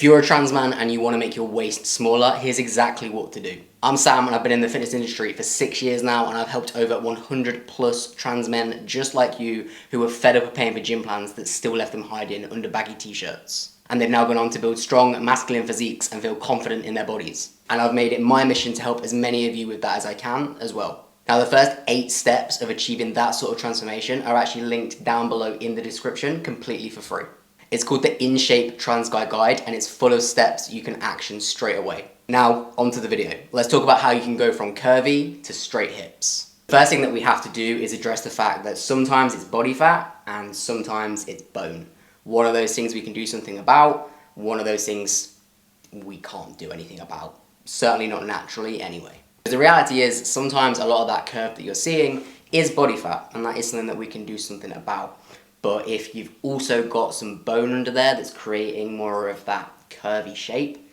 If you're a trans man and you want to make your waist smaller, here's exactly what to do. I'm Sam and I've been in the fitness industry for 6 years now, and I've helped over 100 plus trans men just like you who are fed up of paying for gym plans that still left them hiding under baggy t-shirts. And they've now gone on to build strong, masculine physiques and feel confident in their bodies. And I've made it my mission to help as many of you with that as I can as well. Now the first 8 steps of achieving that sort of transformation are actually linked down below in the description completely for free. It's called the In Shape Trans Guy Guide, and it's full of steps you can action straight away. Now, onto the video. Let's talk about how you can go from curvy to straight hips. The first thing that we have to do is address the fact that sometimes it's body fat and sometimes it's bone. One of those things we can do something about, one of those things we can't do anything about. Certainly not naturally anyway. The reality is sometimes a lot of that curve that you're seeing is body fat, and that is something that we can do something about. But if you've also got some bone under there that's creating more of that curvy shape,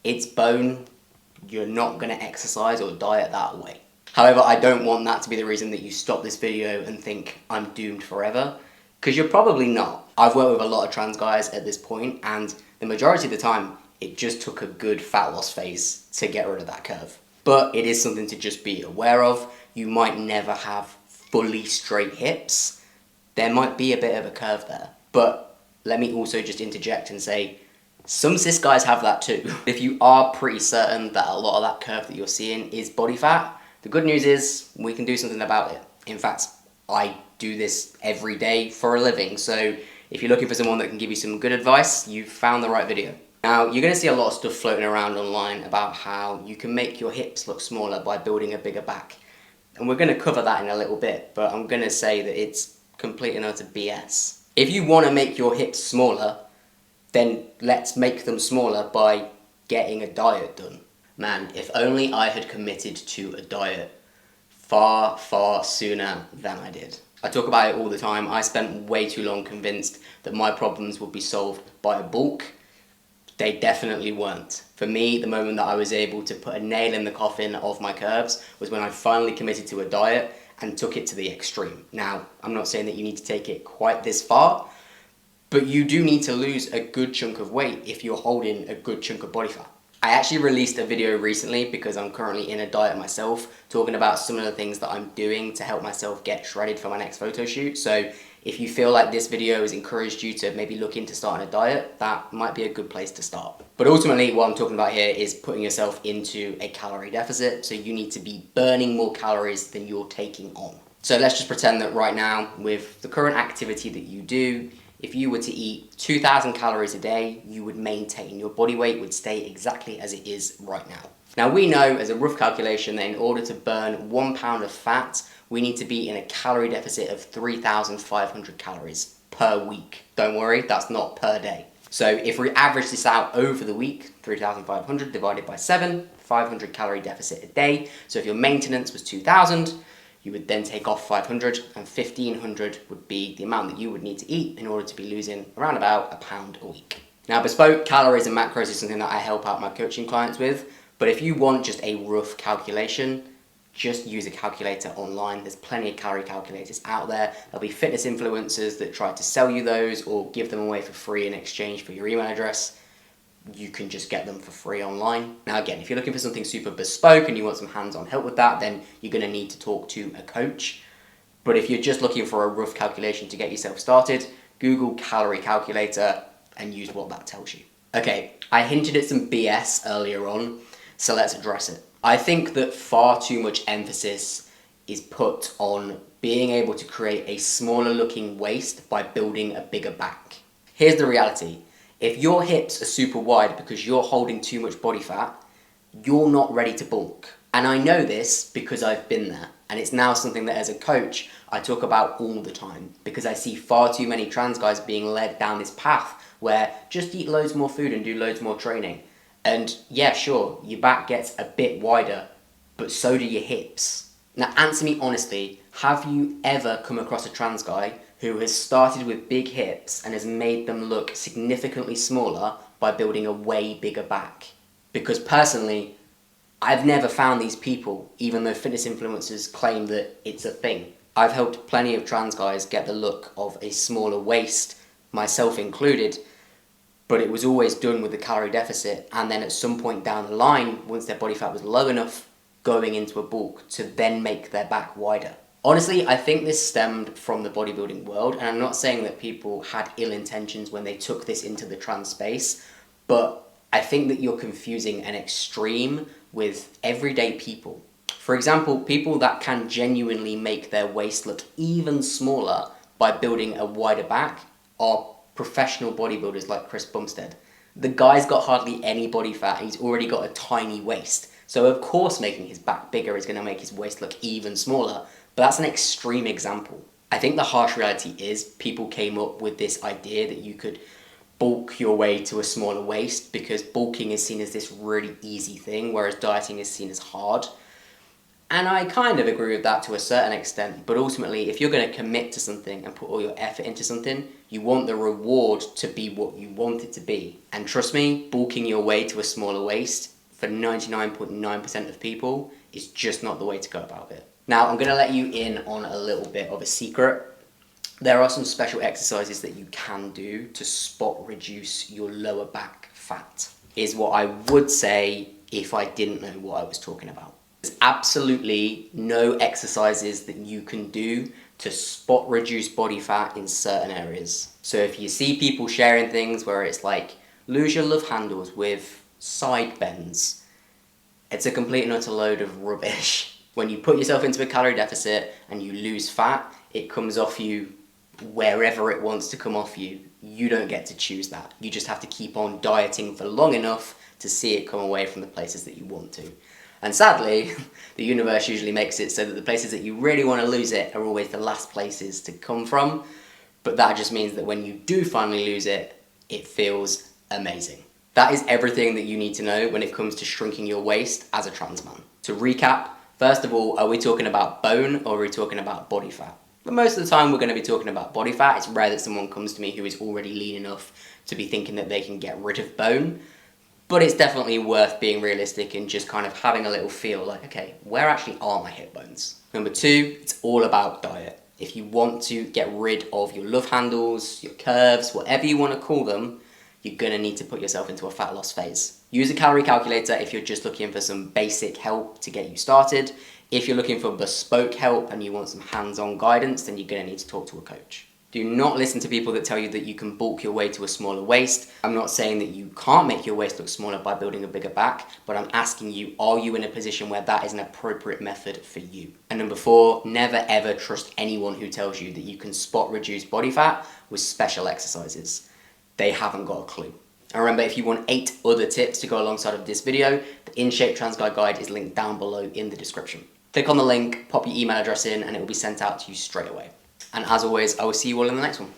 it's bone, you're not going to exercise or diet that way. However, I don't want that to be the reason that you stop this video and think I'm doomed forever, because you're probably not. I've worked with a lot of trans guys at this point, and the majority of the time, it just took a good fat loss phase to get rid of that curve. But it is something to just be aware of. You might never have fully straight hips. There might be a bit of a curve there. But let me also just interject and say, some cis guys have that too. If you are pretty certain that a lot of that curve that you're seeing is body fat, the good news is we can do something about it. In fact, I do this every day for a living. So if you're looking for someone that can give you some good advice, you've found the right video. Now, you're going to see a lot of stuff floating around online about how you can make your hips look smaller by building a bigger back. And we're going to cover that in a little bit, but I'm going to say that it's complete and utter BS. If you want to make your hips smaller, then let's make them smaller by getting a diet done. Man, if only I had committed to a diet far, far sooner than I did. I talk about it all the time. I spent way too long convinced that my problems would be solved by a bulk. They definitely weren't. For me, the moment that I was able to put a nail in the coffin of my curves was when I finally committed to a diet and took it to the extreme. Now, I'm not saying that you need to take it quite this far, but you do need to lose a good chunk of weight if you're holding a good chunk of body fat. I actually released a video recently because I'm currently in a diet myself, talking about some of the things that I'm doing to help myself get shredded for my next photo shoot. So if you feel like this video has encouraged you to maybe look into starting a diet, that might be a good place to start. But ultimately, what I'm talking about here is putting yourself into a calorie deficit, so you need to be burning more calories than you're taking on. So let's just pretend that right now, with the current activity that you do, if you were to eat 2,000 calories a day, you would maintain. Your body weight would stay exactly as it is right now. Now we know as a rough calculation that in order to burn 1 pound of fat, we need to be in a calorie deficit of 3,500 calories per week. Don't worry, that's not per day. So if we average this out over the week, 3,500 divided by 7, 500 calorie deficit a day. So if your maintenance was 2,000, you would then take off 500, and 1,500 would be the amount that you would need to eat in order to be losing around about a pound a week. Now, bespoke calories and macros is something that I help out my coaching clients with, but if you want just a rough calculation, just use a calculator online. There's plenty of calorie calculators out there. There'll be fitness influencers that try to sell you those or give them away for free in exchange for your email address. You can just get them for free online. Now again, if you're looking for something super bespoke and you want some hands-on help with that, then you're going to need to talk to a coach. But if you're just looking for a rough calculation to get yourself started, Google calorie calculator and use what that tells you. Okay, I hinted at some BS earlier on, so let's address it. I think that far too much emphasis is put on being able to create a smaller looking waist by building a bigger back. Here's the reality. If your hips are super wide because you're holding too much body fat, you're not ready to bulk. And I know this because I've been there. And it's now something that as a coach, I talk about all the time because I see far too many trans guys being led down this path where just eat loads more food and do loads more training. And yeah, sure, your back gets a bit wider, but so do your hips. Now answer me honestly, have you ever come across a trans guy who has started with big hips and has made them look significantly smaller by building a way bigger back? Because personally, I've never found these people, even though fitness influencers claim that it's a thing. I've helped plenty of trans guys get the look of a smaller waist, myself included, but it was always done with a calorie deficit, and then at some point down the line, once their body fat was low enough, going into a bulk to then make their back wider. Honestly, I think this stemmed from the bodybuilding world, and I'm not saying that people had ill intentions when they took this into the trans space, but I think that you're confusing an extreme with everyday people. For example, people that can genuinely make their waist look even smaller by building a wider back are professional bodybuilders like Chris Bumstead. The guy's got hardly any body fat, and he's already got a tiny waist. So of course making his back bigger is going to make his waist look even smaller, but that's an extreme example. I think the harsh reality is people came up with this idea that you could bulk your way to a smaller waist because bulking is seen as this really easy thing, whereas dieting is seen as hard. And I kind of agree with that to a certain extent, but ultimately, if you're going to commit to something and put all your effort into something, you want the reward to be what you want it to be. And trust me, bulking your way to a smaller waist, for 99.9% of people, is just not the way to go about it. Now, I'm going to let you in on a little bit of a secret. There are some special exercises that you can do to spot reduce your lower back fat, is what I would say if I didn't know what I was talking about. There's absolutely no exercises that you can do to spot reduce body fat in certain areas. So if you see people sharing things where it's like, lose your love handles with side bends, it's a complete and utter load of rubbish. When you put yourself into a calorie deficit and you lose fat, it comes off you wherever it wants to come off you. You don't get to choose that. You just have to keep on dieting for long enough to see it come away from the places that you want to. And sadly, the universe usually makes it so that the places that you really want to lose it are always the last places to come from. But that just means that when you do finally lose it, it feels amazing. That is everything that you need to know when it comes to shrinking your waist as a trans man. To recap, first of all, are we talking about bone or are we talking about body fat? But most of the time we're going to be talking about body fat. It's rare that someone comes to me who is already lean enough to be thinking that they can get rid of bone. But it's definitely worth being realistic and just kind of having a little feel like, okay, where actually are my hip bones? Number two, it's all about diet. If you want to get rid of your love handles, your curves, whatever you want to call them, you're going to need to put yourself into a fat loss phase. Use a calorie calculator if you're just looking for some basic help to get you started. If you're looking for bespoke help and you want some hands-on guidance, then you're going to need to talk to a coach. Do not listen to people that tell you that you can bulk your way to a smaller waist. I'm not saying that you can't make your waist look smaller by building a bigger back, but I'm asking you, are you in a position where that is an appropriate method for you? And number four, never ever trust anyone who tells you that you can spot reduce body fat with special exercises. They haven't got a clue. And remember, if you want 8 other tips to go alongside of this video, the In Shape Trans Guy Guide is linked down below in the description. Click on the link, pop your email address in, and it will be sent out to you straight away. And as always, I will see you all in the next one.